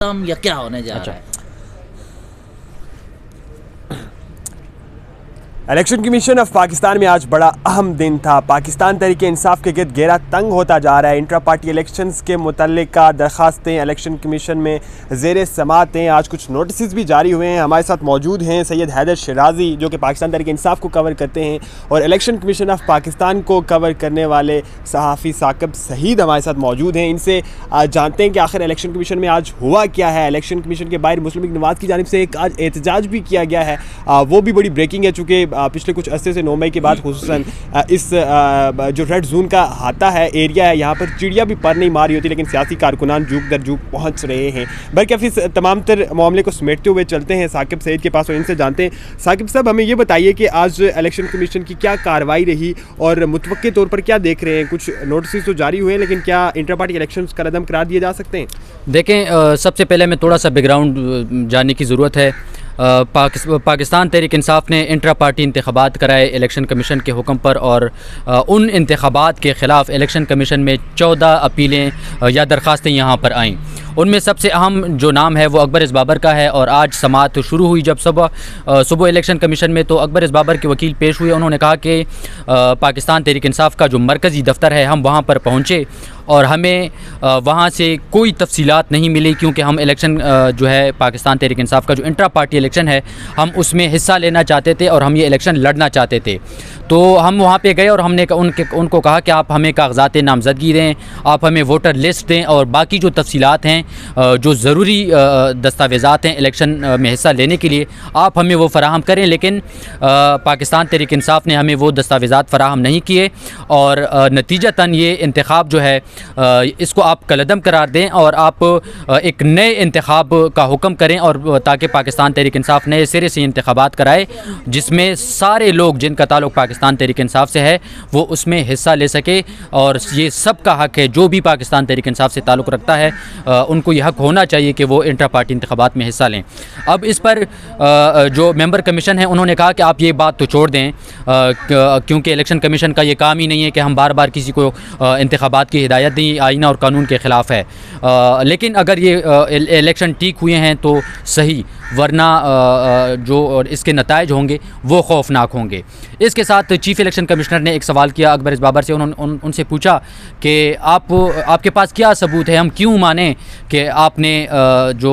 या क्या होने जा रहा है? इलेक्शन कमीशन ऑफ पाकिस्तान में आज बड़ा अहम दिन था। पाकिस्तान तहरीक इंसाफ के गिर्द घेरा तंग होता जा रहा है। इंट्रा पार्टी इलेक्शंस के मुतल्लिका दरखास्तें इलेक्शन कमीशन में ज़ेर समात हैं। आज कुछ नोटिस भी जारी हुए हैं। हमारे साथ मौजूद हैं सैयद हैदर शिराजी, जो कि पाकिस्तान तहरीक इंसाफ को कवर करते हैं, और इलेक्शन कमीशन ऑफ पाकिस्तान को कवर करने वाले सहाफ़ी साकिब सहीद हमारे साथ मौजूद हैं। इनसे आज जानते हैं कि आखिर इलेक्शन कमीशन में आज हुआ क्या है। इलेक्शन कमीशन के बाहर मुस्लिम लीग नवाज़ की जानिब से एक आज एहतजाज भी किया गया है। वो भी बड़ी ब्रेकिंग है, चूँकि पिछले कुछ अरसे से 9 मई के बाद खुसूसन इस जो रेड जोन का हाता है, एरिया है, यहाँ पर चिड़िया भी पर नहीं मारी होती, लेकिन सियासी कारकुनान जूक दर जूक पहुँच रहे हैं। बल्कि इस तमाम तर मामले को समेटते हुए चलते हैं साकिब सईद के पास और इनसे जानते हैं। साकिब साहब, हमें ये बताइए कि आज इलेक्शन कमीशन की क्या कार्रवाई रही और मुतवक्के तौर पर क्या देख रहे हैं? कुछ नोटिस तो जारी हुए हैं, लेकिन क्या इंटर पार्टी इलेक्शन का रदम करार दिए जा सकते हैं? देखें, सबसे पहले मैं थोड़ा सा बैकग्राउंड जानने की ज़रूरत है। पाकिस्तान तहरीक इंसाफ ने इंट्रा पार्टी इंतखाबात कराए इलेक्शन कमीशन के हुक्म पर, और उन इंतखाबात के ख़िलाफ़ इलेक्शन कमीशन में 14 अपीलें या दरख्वास्तें यहाँ पर आईं। उनमें सबसे अहम जो नाम है वो अकबर इस बाबर का है। और आज समाअत शुरू हुई जब सुबह इलेक्शन कमीशन में, तो अकबर इस बाबर के वकील पेश हुए। उन्होंने कहा कि पाकिस्तान तहरीक इंसाफ का जो मरकज़ी दफ्तर है, हम वहाँ पर पहुँचे और हमें वहाँ से कोई तफसीलात नहीं मिली, क्योंकि हम इलेक्शन जो है पाकिस्तान तहरीक इंसाफ का जो इंट्रा पार्टी इलेक्शन है, हम उसमें हिस्सा लेना चाहते थे और हम ये इलेक्शन लड़ना चाहते थे। तो हम वहाँ पे गए और हमने उनको कहा कि आप हमें कागज़ात नामज़दगी दें, आप हमें वोटर लिस्ट दें, और बाकी जो तफसीलात हैं, जो ज़रूरी दस्तावेज़ात हैं इलेक्शन में हिस्सा लेने के लिए, आप हमें वो फ़राहम करें। लेकिन पाकिस्तान तहरीक इंसाफ ने हमें वो दस्तावेज़ात फ़राहम नहीं किए, और नतीजतन ये इंतखाब जो है इसको आप कलअदम करार दें और आप एक नए इंतखाब का हुक्म करें, और ताकि पाकिस्तान तहरीक इंसाफ नए सिरे से इंतखाबात कराए, जिसमें सारे लोग जिनका ताल्लुक़ पाकिस्तान तहरीक इंसाफ से है वो उसमें हिस्सा ले सके। और ये सब का हक़ है, जो भी पाकिस्तान तहरीक इंसाफ से ताल्लुक़ रखता है उनको यह हक़ होना चाहिए कि वो इंट्रा पार्टी इंतखाबात में हिस्सा लें। अब इस पर जो मेंबर कमीशन है उन्होंने कहा कि आप ये बात तो छोड़ दें, क्योंकि इलेक्शन कमीशन का ये काम ही नहीं है कि हम बार बार किसी को इंतखाबात की हिदायत दी, आईना और कानून के ख़िलाफ़ है। लेकिन अगर ये इलेक्शन ठीक हुए हैं तो सही, वरना जो इसके नताइज होंगे वो खौफनाक होंगे। इसके साथ चीफ़ इलेक्शन कमिश्नर ने एक सवाल किया अकबर इस बाबर से। उनसे पूछा कि आपके पास क्या सबूत है, हम क्यों माने कि आपने जो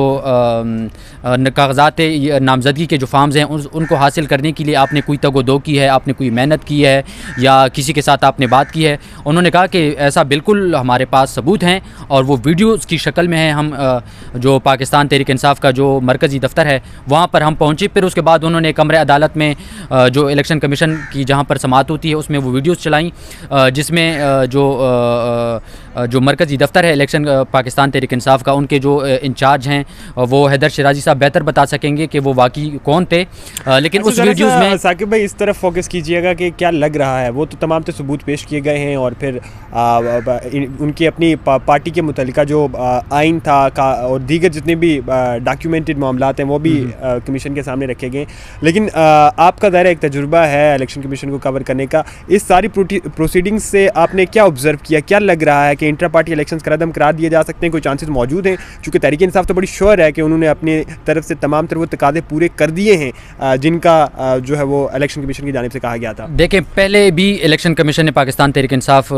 कागज़ात नामज़दगी के जो फार्म्स हैं उनको हासिल करने के लिए आपने कोई तगोदो की है, आपने कोई मेहनत की है, या किसी के साथ आपने बात की है? उन्होंने कहा कि ऐसा बिल्कुल हमारे पास सबूत हैं, और वो वीडियोज़ की शक्ल में है। हम जो पाकिस्तान तहरीक इंसाफ का जो मरकज़ी दफ्तर है वहाँ पर हम पहुँचे। फिर उसके बाद उन्होंने कमरे अदालत में जो इलेक्शन कमीशन की जहाँ पर समाअत होती है उसमें वो वीडियोज़ चलाई, जिसमें जो मरकज़ी दफ्तर है इलेक्शन पाकिस्तान तहरीक इंसाफ का, उनके जो इंचार्ज हैं वो हैदर शिराजी साहब बेहतर बता सकेंगे कि वो वाकई कौन थे। लेकिन उस वीडियोज़ में साकिब भाई इस तरफ फोकस कीजिएगा कि क्या लग रहा है। वो तो तमाम तो सबूत पेश किए गए हैं, और फिर उनकी अपनी पार्टी के मुतल्लिका जो आइन था और दीगर जितने भी डॉक्यूमेंटेड मामलात हैं वो भी कमीशन के सामने रखे गए। लेकिन आपका दायरा एक तजुर्बा है इलेक्शन कमीशन को कवर करने का, इस सारी प्रोसीडिंग्स से आपने क्या ऑब्जर्व किया? क्या लग रहा है कि इंट्रा पार्टी इलेक्शन का रदम करार दिए जा सकते हैं? कोई चांसेस मौजूद हैं? चूँकि तहरीक इंसाफ तो बड़ी श्योर है कि उन्होंने अपनी तरफ से तमाम तर वो तकादे पूरे कर दिए हैं जिनका जो है वो इलेक्शन कमीशन की जानिब से कहा गया था। देखें, पहले भी इलेक्शन कमीशन ने पाकिस्तान तहरीक इंसाफ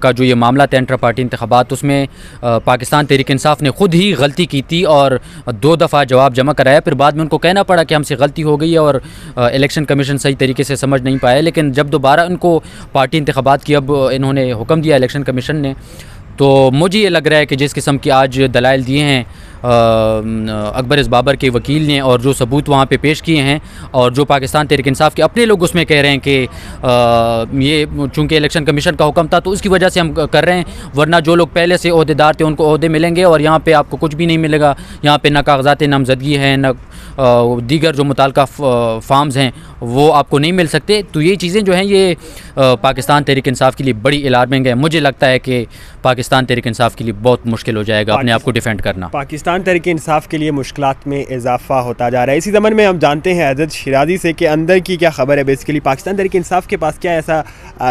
का जो ये मामला था इंट्रा पार्टी इंतखाबात, उसमें पाकिस्तान तहरीक इंसाफ ने ख़ुद ही गलती की थी और 2 दफ़ा जवाब जमा कराया। फिर बाद में उनको कहना पड़ा कि हमसे गलती हो गई है और इलेक्शन कमीशन सही तरीके से समझ नहीं पाया। लेकिन जब दोबारा उनको पार्टी इंतखाबात की अब इन्होंने हुक्म दिया इलेक्शन कमीशन ने, तो मुझे ये लग रहा है कि जिस किस्म के आज दलाइल दिए हैं अकबर इस बाबर के वकील ने, और जो सबूत वहाँ पे पेश किए हैं, और जो पाकिस्तान तहरीक इंसाफ के अपने लोग उसमें कह रहे हैं कि ये चूँकि इलेक्शन कमीशन का हुक्म था तो उसकी वजह से हम कर रहे हैं, वरना जो लोग पहले से ओहदेदार थे उनको ओहदे मिलेंगे और यहाँ पे आपको कुछ भी नहीं मिलेगा। यहाँ पे ना कागज़ात नामज़दगी है, ना दीगर जो मुताल्लिका फार्म्स हैं वो आपको नहीं मिल सकते। तो ये चीज़ें जो हैं ये पाकिस्तान तहरीक इंसाफ के लिए बड़ी अलार्मिंग है। मुझे लगता है कि पाकिस्तान तहरीक इंसाफ के लिए बहुत मुश्किल हो जाएगा अपने आप को डिफेंड करना। पाकिस्तान तहरीक इंसाफ के लिए मुश्किलात में इजाफा होता जा रहा है। इसी ज़मन में हम जानते हैं अज़द शिराजी से कि अंदर की क्या खबर है। बेसिकली पाकिस्तान तहरीक इंसाफ के पास क्या ऐसा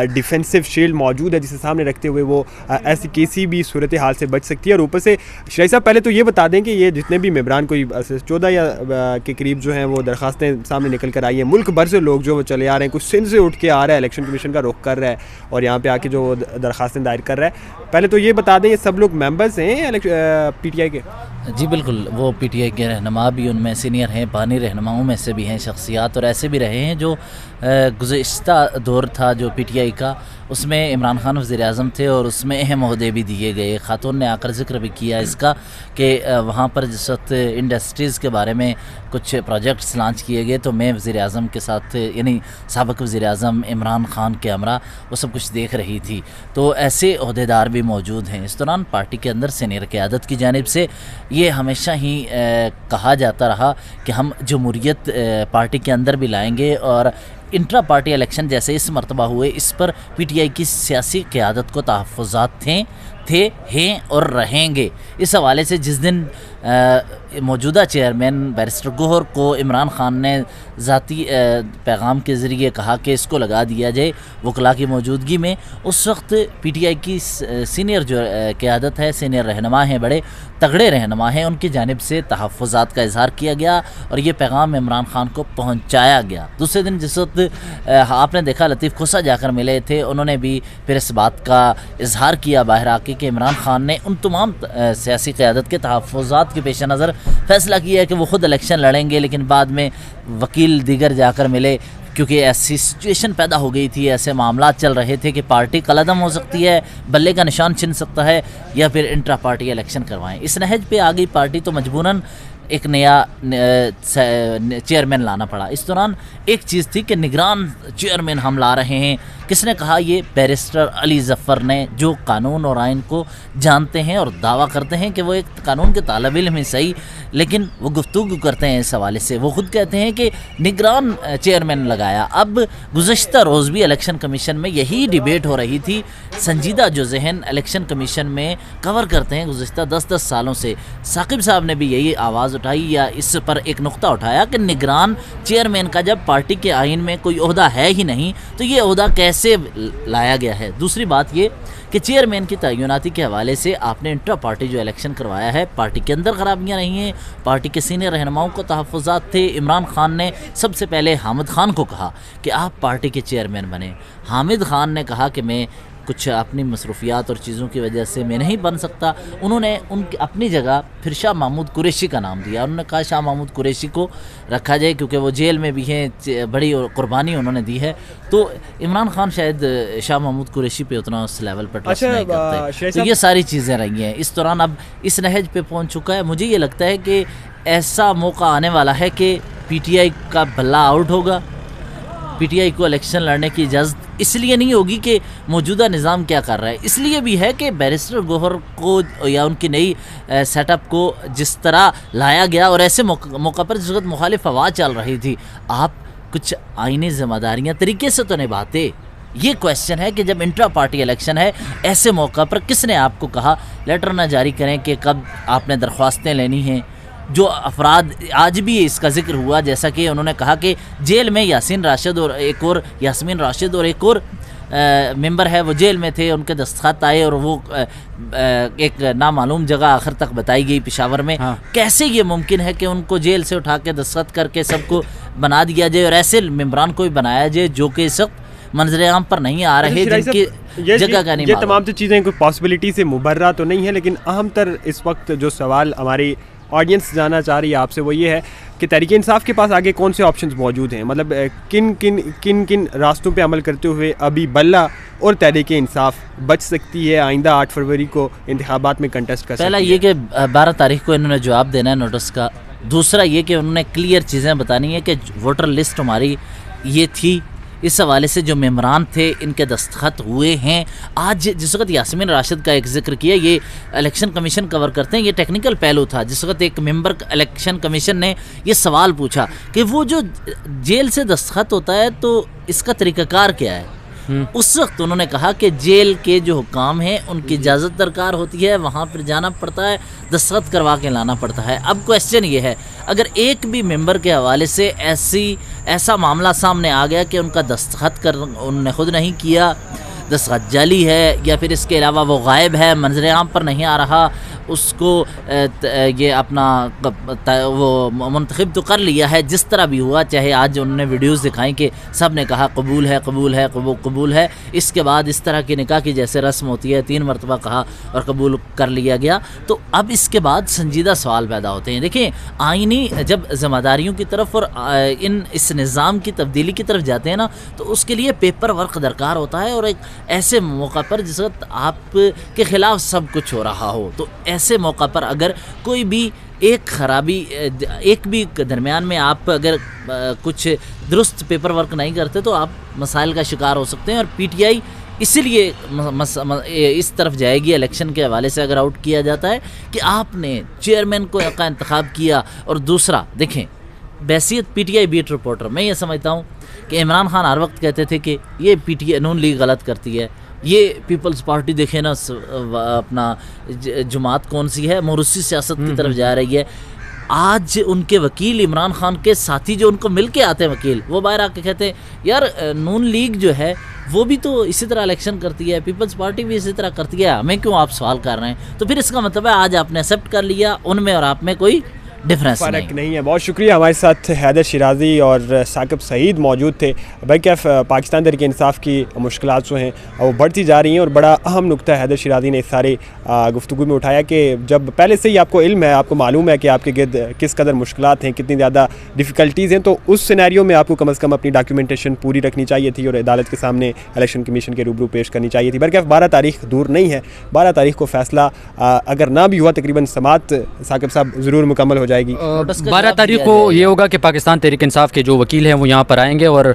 डिफेंसिव शील्ड मौजूद है जिसे सामने रखते हुए वो ऐसी किसी भी सूरत हाल से बच सकती है। और ऊपर से शिराजी साहब पहले तो ये बता दें कि ये जितने भी मेंबरान कोई 14 या के करीब जो हैं वो दरख्वास्तें सामने निकल कर आई हैं, मुल्क भर से लोग जो वो चले आ रहे हैं, कुछ सिंध से उठ के आ रहा है, इलेक्शन कमीशन का रुख कर रहा है और यहाँ पे आके जो दरख्वास्तें दायर कर रहा है। पहले तो ये बता दें ये सब लोग मेंबर्स हैं पीटीआई के? जी बिल्कुल, वो पीटीआई के रहनुमा भी उनमें सीनियर हैं, बानी रहनुमाओं में से भी हैं शख्सियात, और ऐसे भी रहे हैं जो गुज़िश्ता दौर था जो पीटीआई का, उसमें इमरान खान वज़ीर-ए-आज़म थे और उसमें अहम ओहदे भी दिए गए। खातून ने आकर जिक्र भी किया इसका कि वहाँ पर जिस वक्त इंडस्ट्रीज़ के बारे में कुछ प्रोजेक्ट्स लॉन्च किए गए तो मैं वज़ीर-ए-आज़म के साथ, यानी साबिक़ वज़ीर-ए-आज़म इमरान खान के हमरा, वो सब कुछ देख रही थी। तो ऐसे ओहदेदार भी मौजूद हैं। इस दौरान पार्टी के अंदर सीनियर क़यादत की जानिब से ये हमेशा ही कहा जाता रहा कि हम जमहूरियत पार्टी के अंदर भी लाएंगे, और इंट्रा पार्टी इलेक्शन जैसे इस मरतबा हुए इस पर पीटीआई की सियासी क़यादत को तहफ़्फ़ुज़ात थे, हैं और रहेंगे। इस हवाले से जिस दिन मौजूदा चेयरमैन बैरिस्टर गोहर को इमरान खान ने ज़ाती पैगाम के ज़रिए कहा कि इसको लगा दिया जाए वकला की मौजूदगी में, उस वक्त पीटीआई की सीनियर जो क़यादत है, सीनियर रहनुमा हैं, बड़े तगड़े रहनुमा हैं, उनकी जानिब से तहफ़्फ़ुज़ात का इज़हार किया गया और ये पैगाम इमरान खान को पहुँचाया गया। दूसरे दिन जिस वक्त आपने देखा लतीफ़ खोसा जाकर मिले थे, उन्होंने भी फिर इस बात का इज़हार किया बाहर आके कि इमरान खान ने उन तमाम सियासी क़यादत के तहफ़्फ़ुज़ात के पेश नज़र फ़ैसला किया है कि वो ख़ुद इलेक्शन लड़ेंगे, लेकिन बाद में वकील दीगर जाकर मिले क्योंकि ऐसी सिचुएशन पैदा हो गई थी, ऐसे मामलात चल रहे थे कि पार्टी कलअदम हो सकती है, बल्ले का निशान छिन सकता है, या फिर इंट्रा पार्टी इलेक्शन करवाएं। इस नहज पे आ गई पार्टी तो मजबूरन एक नया चेयरमैन लाना पड़ा। इस दौरान एक चीज़ थी कि निगरान चेयरमैन हम ला रहे हैं। किसने कहा? ये बैरिस्टर अली ज़फ़र ने, जो कानून और आइन को जानते हैं और दावा करते हैं कि वो एक कानून के तालिब इल्म ही सही, लेकिन वो गुफ्तगू करते हैं इस हवाले से। वो ख़ुद कहते हैं कि निगरान चेयरमैन लगाया। अब गुज़श्ता रोज़ भी इलेक्शन कमीशन में यही डिबेट हो रही थी। संजीदा जो जहन इलेक्शन कमीशन में कवर करते हैं गुज़श्ता 10-10 सालों से, साकिब साहब ने भी यही आवाज़ उठाई या इस पर एक नुक्ता उठाया कि निगरान चेयरमैन का जब पार्टी के आइन में कोई ओहदा है ही नहीं तो ये ओहदा कैसे लाया गया है। दूसरी बात ये कि चेयरमैन की तयनाती के हवाले से आपने इंट्रा पार्टी जो इलेक्शन करवाया है, पार्टी के अंदर खराबियां नहीं हैं, पार्टी के सीनियर रहनुमाओं को तहफ़्फ़ुज़ात थे। इमरान खान ने सबसे पहले हामिद खान को कहा कि आप पार्टी के चेयरमैन बने। हामिद खान ने कहा कि मैं कुछ अपनी मसरूफियात और चीज़ों की वजह से मैं नहीं बन सकता। उन्होंने उनकी अपनी जगह फिर शाह महमूद कुरैशी का नाम दिया। उन्होंने कहा शाह महमूद कुरैशी को रखा जाए क्योंकि वो जेल में भी हैं, बड़ी कुर्बानी उन्होंने दी है। तो इमरान खान शायद शाह महमूद कुरैशी पे उतना उस लेवल पर ट्रस्ट नहीं करते। तो ये सारी चीज़ें रही हैं। इस दौरान अब इस नहज पे पहुँच चुका है। मुझे ये लगता है कि ऐसा मौका आने वाला है कि पीटीआई का भल्ला आउट होगा। पीटीआई को इलेक्शन लड़ने की इजाज़त इसलिए नहीं होगी कि मौजूदा निज़ाम क्या कर रहा है, इसलिए भी है कि बैरिस्टर गोहर को या उनकी नई सेटअप को जिस तरह लाया गया और ऐसे मौका पर जिस वक्त मुखालिफ आवाज़ चल रही थी, आप कुछ आईनी ज़िम्मेदारियाँ तरीके से तो निभाते। ये क्वेश्चन है कि जब इंट्रा पार्टी इलेक्शन है, ऐसे मौका पर किसने आपको कहा लेटर ना जारी करें कि कब आपने दरख्वास्तें लेनी हैं। जो अफराद आज भी इसका जिक्र हुआ, जैसा कि उन्होंने कहा कि जेल में यासीन राशिद और एक और यास्मीन राशिद और एक और मेंबर है वो जेल में थे, उनके दस्तखत आए और वो एक नामालूम जगह आखिर तक बताई गई पेशावर में। हाँ। कैसे ये मुमकिन है कि उनको जेल से उठा के दस्तखत करके सबको बना दिया जाए और ऐसे मेंबरान को भी बनाया जाए जो कि इस वक्त मंजर आम पर नहीं आ रहे, जिनकी जगह का नहीं। ये तमाम तो चीज़ें कोई पॉसिबिलिटी से मुबर्रा तो नहीं है, लेकिन अहम तर इस वक्त जो सवाल हमारी ऑडियंस जानना चाह रही है आपसे वो ये है कि तहरीक इंसाफ के पास आगे कौन से ऑप्शंस मौजूद हैं। मतलब किन रास्तों पे अमल करते हुए अभी बल्ला और तहरीक इंसाफ बच सकती है, आइंदा 8 फरवरी को इंतखाबात में कंटेस्ट कर सकती है। पहला ये कि 12 तारीख को इन्होंने जवाब देना है नोटिस का। दूसरा ये कि उन्होंने क्लियर चीज़ें बतानी है कि वोटर लिस्ट हमारी ये थी, इस हवाले से जो मेम्बरान थे इनके दस्तखत हुए हैं। आज जिस वक्त यास्मीन राशिद का एक जिक्र किया, ये इलेक्शन कमीशन कवर करते हैं, ये टेक्निकल पहलू था। जिस वक्त एक मेंबर इलेक्शन कमीशन ने ये सवाल पूछा कि वो जो जेल से दस्तखत होता है तो इसका तरीक़ाकार क्या है, उस वक्त उन्होंने कहा कि जेल के जो हुकाम हैं उनकी इजाज़त दरकार होती है, वहाँ पर जाना पड़ता है, दस्तखत करवा के लाना पड़ता है। अब क्वेश्चन ये है, अगर एक भी मेंबर के हवाले से ऐसा मामला सामने आ गया कि उनका दस्तखत कर उन्होंने खुद नहीं किया, दस्तखत जाली है या फिर इसके अलावा वो गायब है, मंजर आम पर नहीं आ रहा, उसको ये अपना वो मुंतखब तो कर लिया है, जिस तरह भी हुआ, चाहे आज उन्होंने वीडियोस दिखाई कि सब ने कहा कबूल है कबूल है कबूल है, इसके बाद इस तरह की निकाह की जैसे रस्म होती है 3 मरतबा कहा और कबूल कर लिया गया। तो अब इसके बाद संजीदा सवाल पैदा होते हैं। देखिए, आइनी जब ज़िम्मेदारियों की तरफ और इस निज़ाम की तब्दीली की तरफ जाते हैं ना, तो उसके लिए पेपर वर्क दरकार होता है। और एक ऐसे मौका पर जिस वक्त आपके ख़िलाफ़ सब कुछ हो रहा हो, तो ऐसे मौका पर अगर कोई भी एक खराबी एक भी दरमियान में आप अगर कुछ दुरुस्त पेपर वर्क नहीं करते तो आप मसाइल का शिकार हो सकते हैं। और पीटीआई इसीलिए इस तरफ जाएगी इलेक्शन के हवाले से, अगर आउट किया जाता है कि आपने चेयरमैन का इंतखाब किया। और दूसरा देखें, बैसियत पीटीआई बीट रिपोर्टर, मैं ये समझता हूँ कि इमरान खान हर वक्त कहते थे कि ये पीटीआई नून लीग गलत करती है, ये पीपल्स पार्टी देखे ना अपना जमात कौन सी है, मोरूसी सियासत की तरफ जा रही है। आज उनके वकील इमरान खान के साथी जो उनको मिल के आते हैं वकील, वो बाहर आके कहते हैं यार नून लीग जो है वो भी तो इसी तरह इलेक्शन करती है, पीपल्स पार्टी भी इसी तरह करती है, हमें क्यों आप सवाल कर रहे हैं। तो फिर इसका मतलब है आज आपने एक्सेप्ट कर लिया, उनमें और आप में कोई डिफरेंस फ़र्क नहीं है। बहुत शुक्रिया। हमारे साथ हैदर शिराजी और साकिब सईद मौजूद थे। भाई क्या पाकिस्तान तहरीक इंसाफ की मुश्किलात जो हैं वो बढ़ती जा रही हैं, और बड़ा अहम नुक्ता हैदर शिराजी ने इस सारे गुफ्तगू में उठाया कि जब पहले से ही आपको इल्म है, आपको मालूम है कि आपके गिर्द किस कदर मुश्किलात हैं, कितनी ज़्यादा डिफ़िकल्टीज़ हैं, तो उस सिनेरियो में आपको कम अज़ कम अपनी डॉक्यूमेंटेशन पूरी रखनी चाहिए थी और अदालत के सामने इलेक्शन कमीशन के रूबरू पेश करनी चाहिए थी। बल्कि 12 तारीख दूर नहीं है, 12 तारीख को फ़ैसला अगर ना भी हुआ, तकरीबन समात साकिब साहब ज़रूर मुकम्मल हो जाएगी। 12 तारीख को ये होगा कि पाकिस्तान तहरीक इंसाफ के जो वकील हैं वो यहाँ पर आएंगे और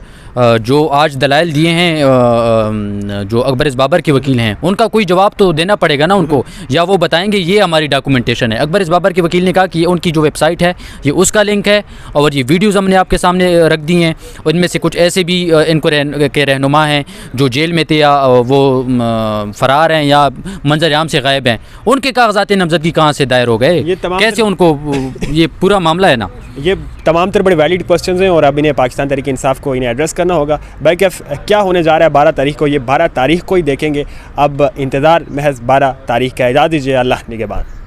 जो आज दलाइल दिए हैं जो अकबर इस बाबर के वकील हैं, उनका कोई जवाब तो देना पड़ेगा ना उनको, या वो बताएंगे ये हमारी डॉक्यूमेंटेशन है। अकबर इस बाबर के वकील ने कहा कि ये उनकी जो वेबसाइट है ये उसका लिंक है, और ये वीडियोज़ हमने आपके सामने रख दी हैं। उनमें से कुछ ऐसे भी इनको के रहनुमा हैं जो जेल में थे या वो फ़रार हैं या मंजर आम से गायब हैं, उनके कागजात नामजदगी कहाँ से दायर हो गए, कैसे उनको, ये पूरा मामला है ना। ये तमाम तर बड़े वैलिड क्वेश्चंस हैं और अब इन्हें पाकिस्तान तहरीक इंसाफ को इन्हें एड्रेस करना होगा। बल्कि क्या होने जा रहा है 12 तारीख को, ये 12 तारीख को ही देखेंगे। अब इंतज़ार महज 12 तारीख का। इजाज़त दीजिए, अल्लाह निगहबान।